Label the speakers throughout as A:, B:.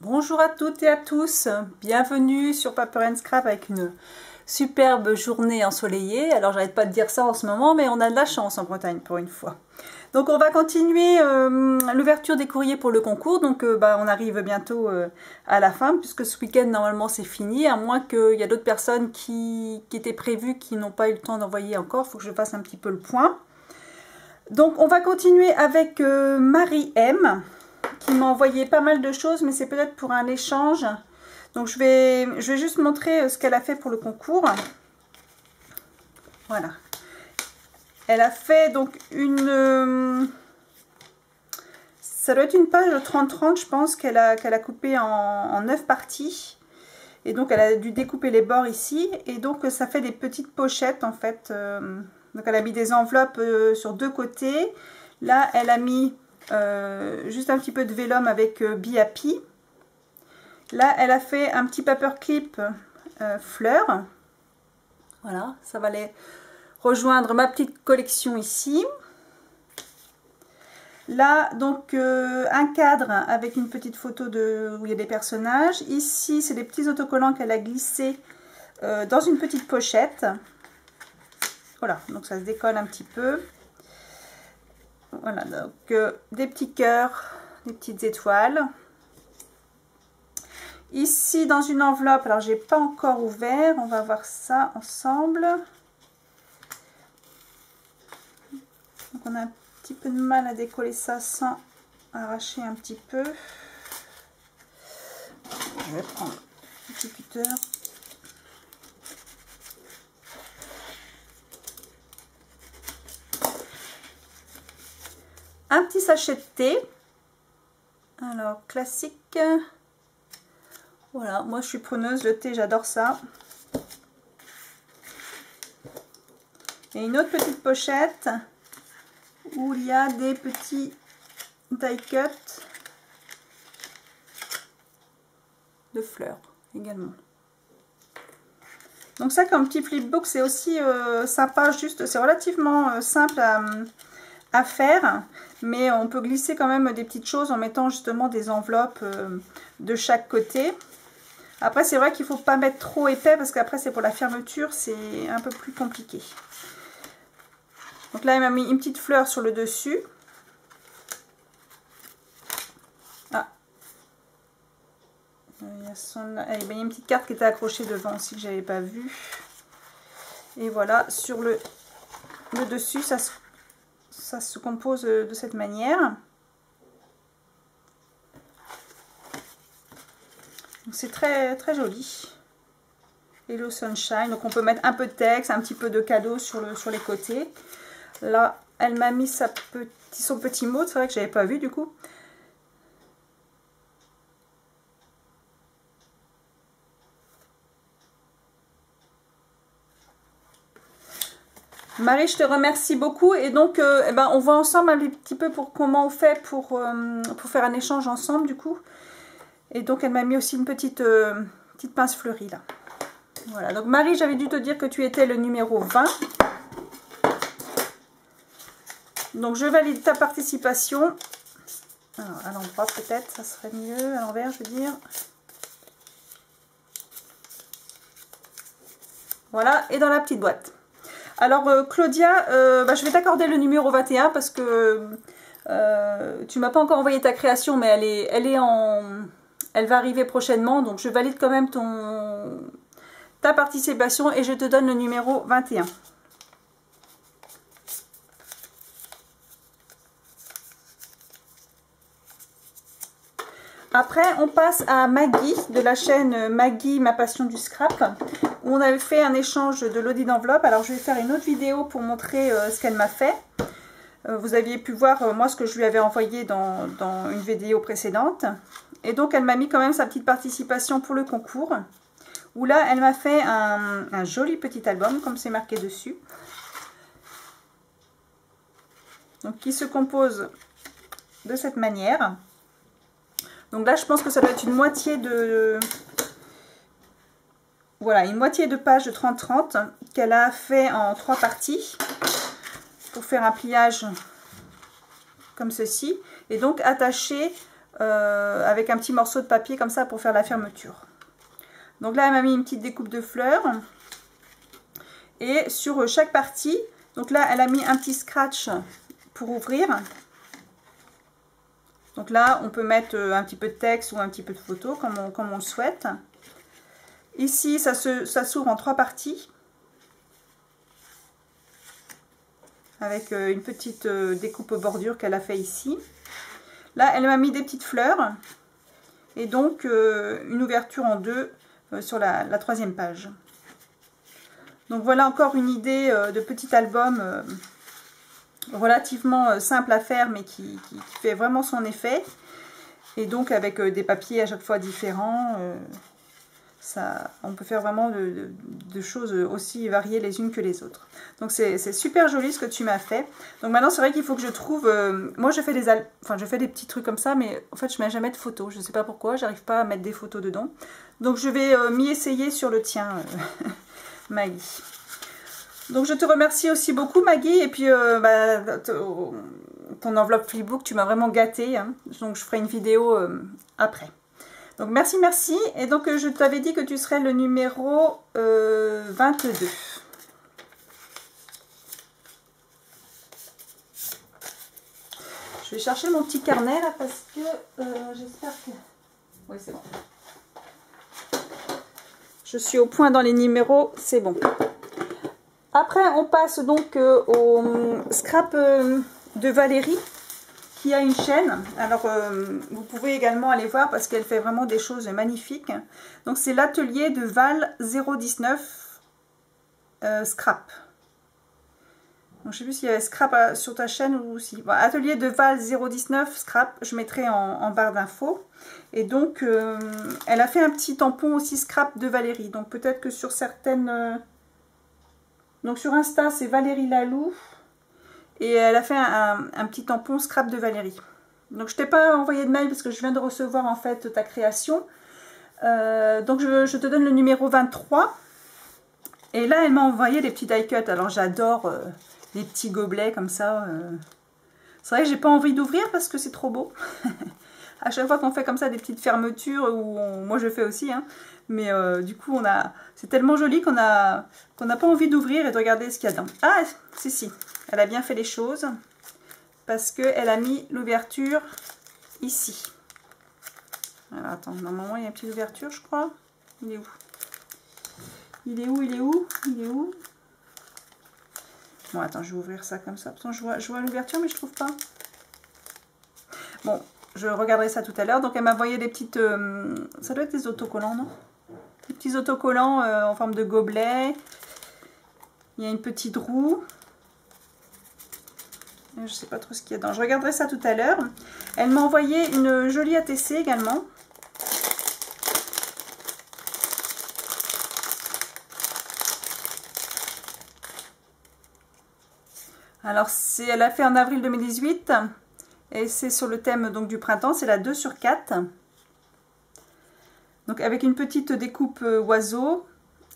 A: Bonjour à toutes et à tous, bienvenue sur Paper & Scrap avec une superbe journée ensoleillée. Alors j'arrête pas de dire ça en ce moment, mais on a de la chance en Bretagne pour une fois. Donc on va continuer l'ouverture des courriers pour le concours. Donc on arrive bientôt à la fin, puisque ce week-end normalement c'est fini, à moins qu'il y a d'autres personnes qui étaient prévues, qui n'ont pas eu le temps d'envoyer encore. Il faut que je fasse un petit peu le point. Donc on va continuer avec Marie M, qui m'a envoyé pas mal de choses, mais c'est peut-être pour un échange. Donc je vais juste montrer ce qu'elle a fait pour le concours. Voilà. Elle a fait donc ça doit être une page de 30-30, je pense, qu'elle a coupé en 9 parties. Et donc elle a dû découper les bords ici. Et donc ça fait des petites pochettes en fait. Donc elle a mis des enveloppes sur deux côtés. Là elle a mis juste un petit peu de vélum avec Be Happy. Là elle a fait un petit paperclip fleurs. Voilà, ça va aller rejoindre ma petite collection ici. Là donc un cadre avec une petite photo où il y a des personnages. Ici c'est des petits autocollants qu'elle a glissés dans une petite pochette. Voilà, donc ça se décolle un petit peu. Voilà, donc des petits cœurs, des petites étoiles. Ici dans une enveloppe, alors j'ai pas encore ouvert, on va voir ça ensemble. Donc on a un petit peu de mal à décoller ça sans arracher un petit peu. Je vais prendre un petit cutter. Un petit sachet de thé. Alors classique. Voilà, moi je suis preneuse, le thé j'adore ça. Et une autre petite pochette où il y a des petits die cut de fleurs également. Donc ça comme petit flipbook c'est aussi sympa, juste c'est relativement simple à faire, mais on peut glisser quand même des petites choses en mettant justement des enveloppes de chaque côté. Après c'est vrai qu'il ne faut pas mettre trop épais parce qu'après c'est pour la fermeture, c'est un peu plus compliqué. Donc là elle m'a mis une petite fleur sur le dessus. Ah, il y a une petite carte qui était accrochée devant aussi que j'avais pas vue. Et voilà, sur le dessus ça se compose de cette manière. C'est très très joli. Hello Sunshine. Donc on peut mettre un peu de texte, un petit peu de cadeau sur les côtés. Là, elle m'a mis son petit mot. C'est vrai que j'avais pas vu du coup. Marie, je te remercie beaucoup. Et donc, on voit ensemble un petit peu comment on fait pour faire un échange ensemble du coup. Et donc, elle m'a mis aussi une petite pince fleurie là. Voilà. Donc, Marie, j'avais dû te dire que tu étais le numéro 20. Donc, je valide ta participation. Alors, à l'endroit peut-être, ça serait mieux. À l'envers, je veux dire. Voilà. Et dans la petite boîte. Alors Claudia, je vais t'accorder le numéro 21 parce que tu m'as pas encore envoyé ta création, mais elle va arriver prochainement, donc je valide quand même ta participation et je te donne le numéro 21. Après, on passe à Maggie, de la chaîne Maggie, ma passion du scrap, où on avait fait un échange de loading d'enveloppe. Alors, je vais faire une autre vidéo pour montrer ce qu'elle m'a fait. Vous aviez pu voir, moi, ce que je lui avais envoyé dans une vidéo précédente. Et donc, elle m'a mis quand même sa petite participation pour le concours, où là, elle m'a fait un joli petit album, comme c'est marqué dessus. Donc, qui se compose de cette manière. Donc là, je pense que ça doit être une moitié de... Voilà, une moitié de page de 30-30 qu'elle a fait en 3 parties pour faire un pliage comme ceci. Et donc attacher avec un petit morceau de papier comme ça pour faire la fermeture. Donc là, elle m'a mis une petite découpe de fleurs. Et sur chaque partie, donc là, elle a mis un petit scratch pour ouvrir. Donc là, on peut mettre un petit peu de texte ou un petit peu de photo, comme on le souhaite. Ici, ça s'ouvre en 3 parties. Avec une petite découpe bordure qu'elle a fait ici. Là, elle m'a mis des petites fleurs. Et donc, une ouverture en 2 sur la 3e page. Donc voilà encore une idée de petit album relativement simple à faire, mais qui fait vraiment son effet. Et donc avec des papiers à chaque fois différents, on peut faire vraiment de choses aussi variées les unes que les autres. Donc c'est super joli ce que tu m'as fait. Donc maintenant c'est vrai qu'il faut que je trouve... moi je fais des petits trucs comme ça, mais en fait je mets jamais de photos. Je ne sais pas pourquoi, j'arrive pas à mettre des photos dedans. Donc je vais m'y essayer sur le tien, Maggie. Donc je te remercie aussi beaucoup Maggie, et puis ton enveloppe Flipbook, tu m'as vraiment gâtée, hein. Donc je ferai une vidéo après. Donc merci, et donc je t'avais dit que tu serais le numéro 22. Je vais chercher mon petit carnet là parce que j'espère que... Oui, c'est bon. Je suis au point dans les numéros, c'est bon. Après, on passe donc au scrap de Valérie, qui a une chaîne. Alors, vous pouvez également aller voir parce qu'elle fait vraiment des choses magnifiques. Donc, c'est l'atelier de Val 019 scrap. Donc, je ne sais plus s'il y avait scrap sur ta chaîne ou si... Bon, atelier de Val 019 scrap, je mettrai en barre d'infos. Et donc, elle a fait un petit tampon aussi scrap de Valérie. Donc, peut-être que sur certaines... Donc sur Insta, c'est Valérie Lalou. Et elle a fait un petit tampon scrap de Valérie. Donc je t'ai pas envoyé de mail parce que je viens de recevoir en fait ta création. Donc je te donne le numéro 23. Et là, elle m'a envoyé des petits die cuts. Alors j'adore les petits gobelets comme ça. C'est vrai que j'ai pas envie d'ouvrir parce que c'est trop beau. À chaque fois qu'on fait comme ça des petites fermetures, moi je fais aussi, hein, mais du coup c'est tellement joli qu'on n'a pas envie d'ouvrir et de regarder ce qu'il y a dedans. Ah, si, elle a bien fait les choses, parce qu'elle a mis l'ouverture ici. Alors attends, normalement il y a une petite ouverture je crois. Il est où? Il est où? Bon attends, je vais ouvrir ça comme ça, pourtant je vois l'ouverture mais je trouve pas. Bon, je regarderai ça tout à l'heure. Donc elle m'a envoyé des petites... ça doit être des autocollants, non? Des petits autocollants en forme de gobelet. Il y a une petite roue. Je ne sais pas trop ce qu'il y a dedans. Je regarderai ça tout à l'heure. Elle m'a envoyé une jolie ATC également. Alors elle a fait en avril 2018. Et c'est sur le thème donc du printemps, c'est la 2/4. Donc avec une petite découpe oiseau,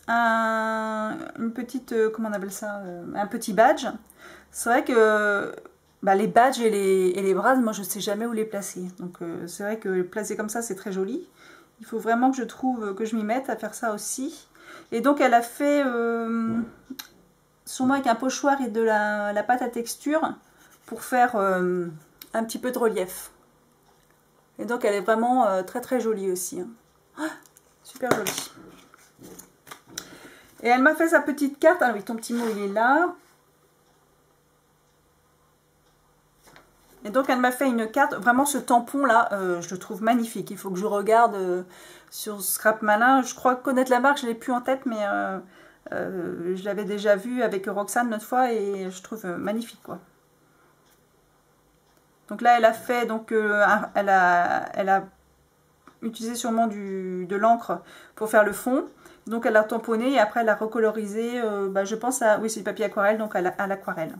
A: une petite, comment on appelle ça, un petit badge. C'est vrai que les badges et les bras, moi je ne sais jamais où les placer. Donc c'est vrai que placer comme ça c'est très joli. Il faut vraiment que je trouve, que je m'y mette à faire ça aussi. Et donc elle a fait, sûrement avec un pochoir et de la pâte à texture, pour faire... un petit peu de relief. Et donc elle est vraiment très très jolie aussi. Hein. Ah, super jolie. Et elle m'a fait sa petite carte. Ah oui, ton petit mot il est là. Et donc elle m'a fait une carte. Vraiment ce tampon là, je le trouve magnifique. Il faut que je regarde sur Scrap Malin. Je crois connaître la marque, je ne l'ai plus en tête, mais je l'avais déjà vu avec Roxane l'autre fois et je trouve magnifique quoi. Donc là, elle a fait, donc elle a utilisé sûrement de l'encre pour faire le fond. Donc elle a tamponné et après elle a recolorisé, je pense à, oui c'est du papier aquarelle, donc à l'aquarelle.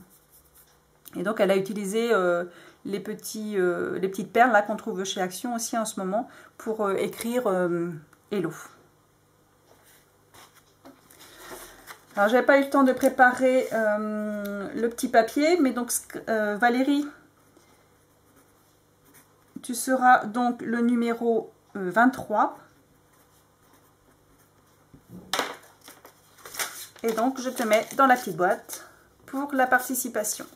A: Et donc elle a utilisé les petites perles là qu'on trouve chez Action aussi en ce moment pour écrire Hello. Alors j'avais pas eu le temps de préparer le petit papier, mais donc Valérie tu seras donc le numéro 23. Et donc, je te mets dans la petite boîte pour la participation.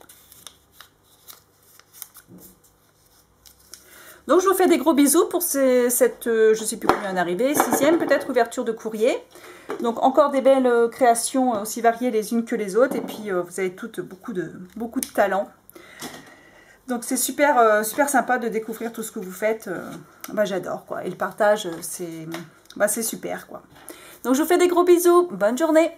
A: Donc, je vous fais des gros bisous pour cette, je ne sais plus combien d'arrivée, 6e peut-être, ouverture de courrier. Donc, encore des belles créations aussi variées les unes que les autres. Et puis, vous avez toutes beaucoup de talent. Donc, c'est super, super sympa de découvrir tout ce que vous faites. Bah, j'adore, quoi. Et le partage, c'est super, quoi. Donc, je vous fais des gros bisous. Bonne journée.